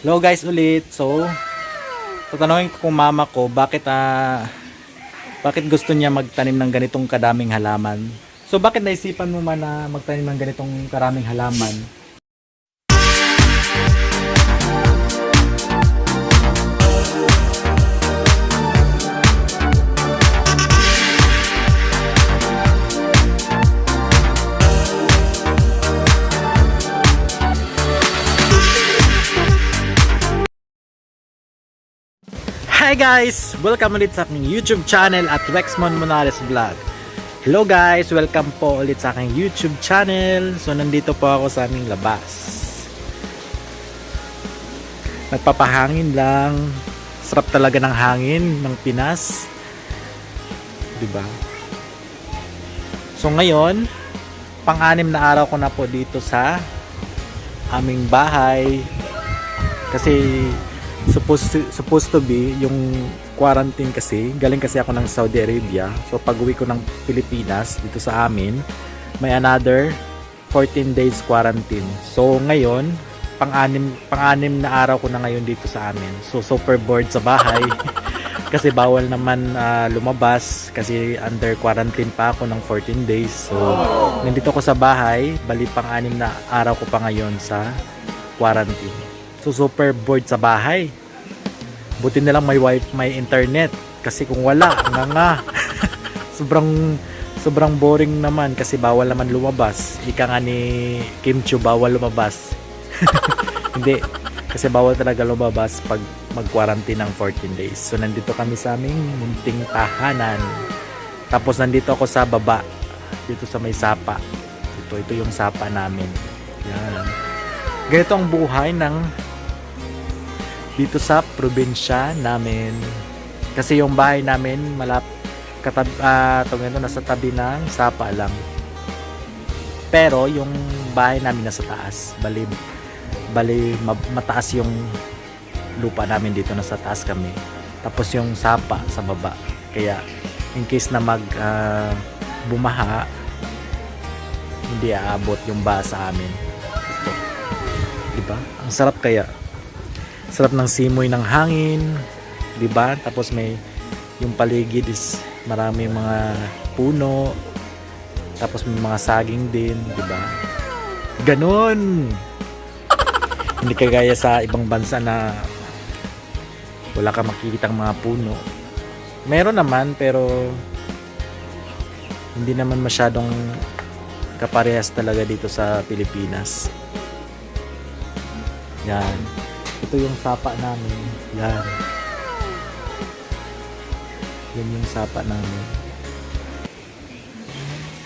Hello guys ulit. So, tatanungin ko kung mama ko bakit gusto niya magtanim ng ganitong kadaming halaman. So, bakit naisipan mo man na magtanim ng ganitong karaming halaman? Hi guys! Welcome ulit sa aking YouTube channel at Rexmon Monales Vlog. Hello guys! Welcome po ulit sa aking YouTube channel. So nandito po ako sa aming labas. Nagpapahangin lang. Sarap talaga ng hangin ng Pinas. Diba? So ngayon, pang-anim na araw ko na po dito sa aming bahay. Kasi supposed to be yung quarantine kasi galing kasi ako ng Saudi Arabia, so pag uwi ko ng Pilipinas dito sa amin may another 14 days quarantine. So ngayon pang-anim na araw ko na ngayon dito sa amin, so super bored sa bahay kasi bawal naman lumabas kasi under quarantine pa ako ng 14 days. So nandito ako sa bahay, bali pang-anim na araw ko pa ngayon sa quarantine. So super bored sa bahay. Buti na lang may internet. Kasi kung wala, nga. sobrang boring naman kasi bawal naman lumabas. Ika nga ni Kim Chiu, bawal lumabas. Hindi. Kasi bawal talaga lumabas pag mag-quarantine ng 14 days. So nandito kami sa aming munting tahanan. Tapos nandito ako sa baba. Dito sa may sapa. Ito yung sapa namin. Yan. Ganito ang buhay ng dito sa probinsya namin. Kasi yung bahay namin nasa tabi ng sapa lang. Pero yung bahay namin nasa taas. Bali mataas yung lupa namin dito, nasa taas kami. Tapos yung sapa sa baba. Kaya in case na bumaha, hindi aabot yung baha sa amin. Diba? Ang sarap kaya. Sarap ng simoy ng hangin, 'di ba? Tapos may yung paligid is marami mga puno. Tapos may mga saging din, 'di ba? Ganon. Hindi kagaya sa ibang bansa na wala kang makikitang mga puno. Meron naman pero hindi naman masyadong kaparehas talaga dito sa Pilipinas. Yan. Ito yung sapa namin. Yan. Yan yung sapa namin.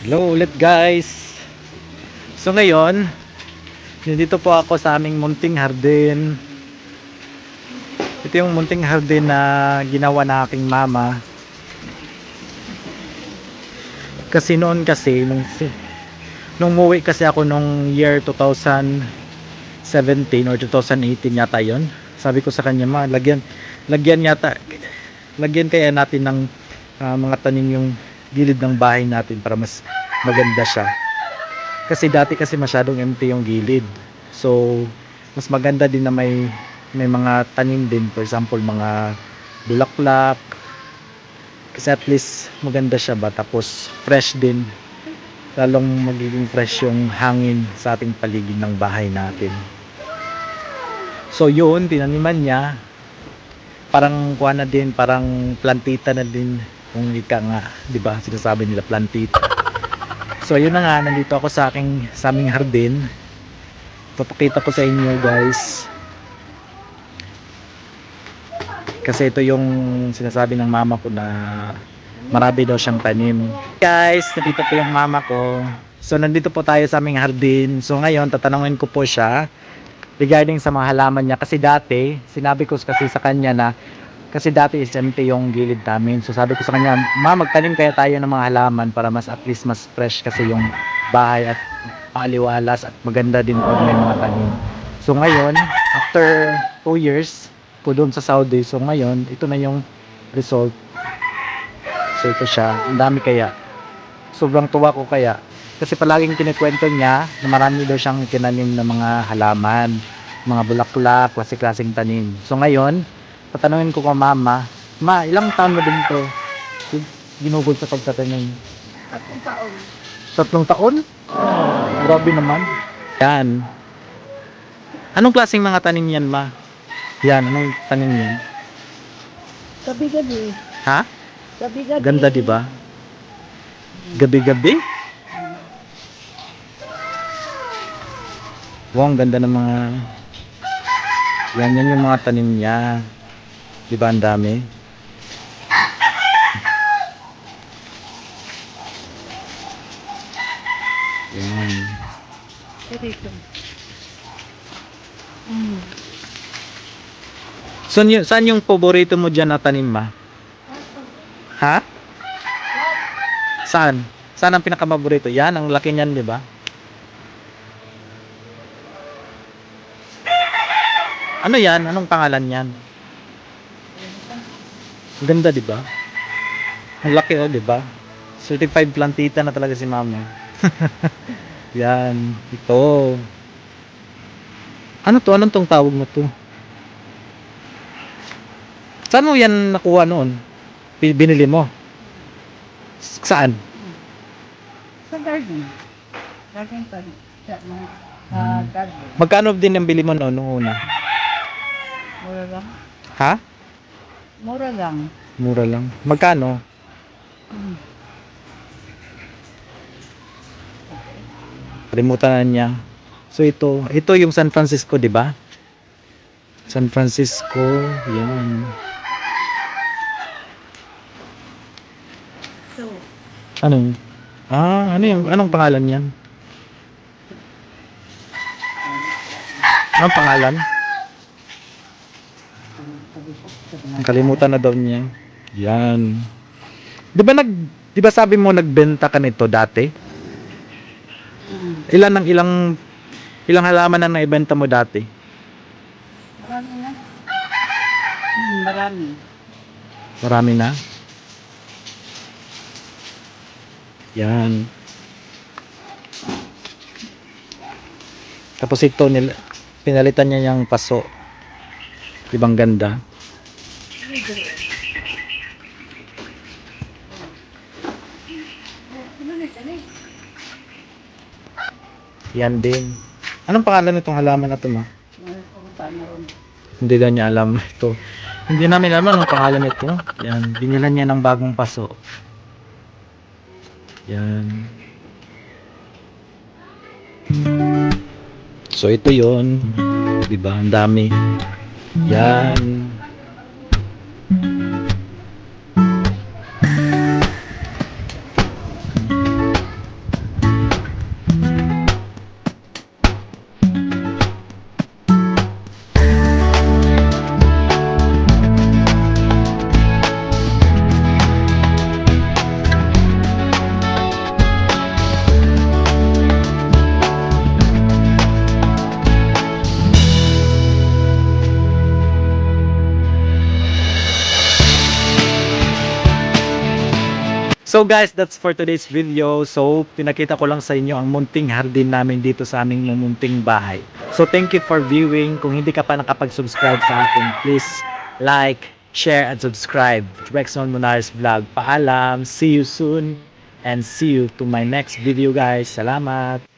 Hello ulit guys. So ngayon, nandito po ako sa aming munting hardin. Ito yung munting hardin na ginawa na aking mama. Kasi noon kasi, nung umuwi kasi ako nung year 2017 or 2018 yata yon. Sabi ko sa kanya, ma, lagyan kaya natin ng mga tanim yung gilid ng bahay natin para mas maganda siya. Kasi dati kasi masyadong empty yung gilid. So mas maganda din na may mga tanim din, for example mga bulaklak. Kasi at least maganda siya ba, tapos fresh din. Lalong magiging fresh yung hangin sa ating paligid ng bahay natin. So yun, tinaniman niya. Parang kuha na din, parang plantita na din kung ika nga, 'di ba? Sinasabi nila plantita. So yun na nga, nandito ako sa aming hardin. Papakita ko sa inyo, guys. Kasi ito yung sinasabi ng mama ko na marami daw siyang tanim. Guys, nandito po yung mama ko. So nandito po tayo sa aming hardin. So ngayon, tatanungin ko po siya regarding sa mga halaman niya. Kasi dati, sinabi ko kasi sa kanya na kasi dati is empty yung gilid namin. So sabi ko sa kanya, ma, magtanim kaya tayo ng mga halaman para mas at least mas fresh kasi yung bahay at maaliwalas at maganda din pag may mga tanim. So ngayon, after 2 years po doon sa Saudi, so ngayon, ito na yung result. So ito siya, ang dami kaya. Sobrang tuwa ko kaya. Kasi palaging kinikwento niya na marami daw siyang tinanim na mga halaman mga bulaklak, klase-klaseng tanim. So ngayon, tatanungin ko kay mama, ma, ilang taon mo din to ginugol sa pagtatanim? 3 taon. 3 taon? Grabe naman. Yan. Anong klaseng mga tanim yan, ma? Yan, anong tanim yan? Gabi-gabi. Ha? Gabi-gabi. Ganda, di ba? Gabi-gabi? Wow, ang ganda ng mga... Yan yung mga tanim niya. Di ba, ang dami? Yan. Dito. Saan yung paborito mo dyan na tanim, ma? Ha? Saan? Saan ang pinakamaborito? Yan, ang laki niyan, di ba? Ano yan? Anong pangalan yan? Ganda, di ba? Ang laki, oh, di ba? Certified plantita na talaga si mama. Yan, ito. Ano to? Anong tong tawag mo to? Saan mo yan nakuha noon? Binili mo? Saan? Sa garden. Garden pa rin. Sa mga garden. Magkano din ang bili mo noon nung una? Mura lang. Ha? Mura lang. Mura lang. Magkano? Kalimutan na niya. So ito yung San Francisco, di ba? San Francisco, yan. So, Ano yun? Ano yung, anong pangalan yan? Anong pangalan? Kalimutan na daw niya. Yan. Di ba sabi mo nagbenta ka nito dati? Ilang halaman na naibenta mo dati? marami na. Marami. Marami na? Yan. Tapos ito, pinalitan niya yung paso. Ibang ganda. Yan din. Anong pangalan nitong halaman na ito, ma? Hindi daw niya alam ito. Hindi namin alam anong pangalan nito. Yan, binilan niya ng bagong paso. Yan. So ito 'yon. 'Di ba? Ang dami. Yan. So guys, that's for today's video. So pinakita ko lang sa inyo ang munting hardin namin dito sa aming munting bahay. So thank you for viewing. Kung hindi ka pa nakapag-subscribe sa akin, please like, share, and subscribe to Rexon Monares Vlog. Paalam, see you soon, and see you to my next video guys. Salamat!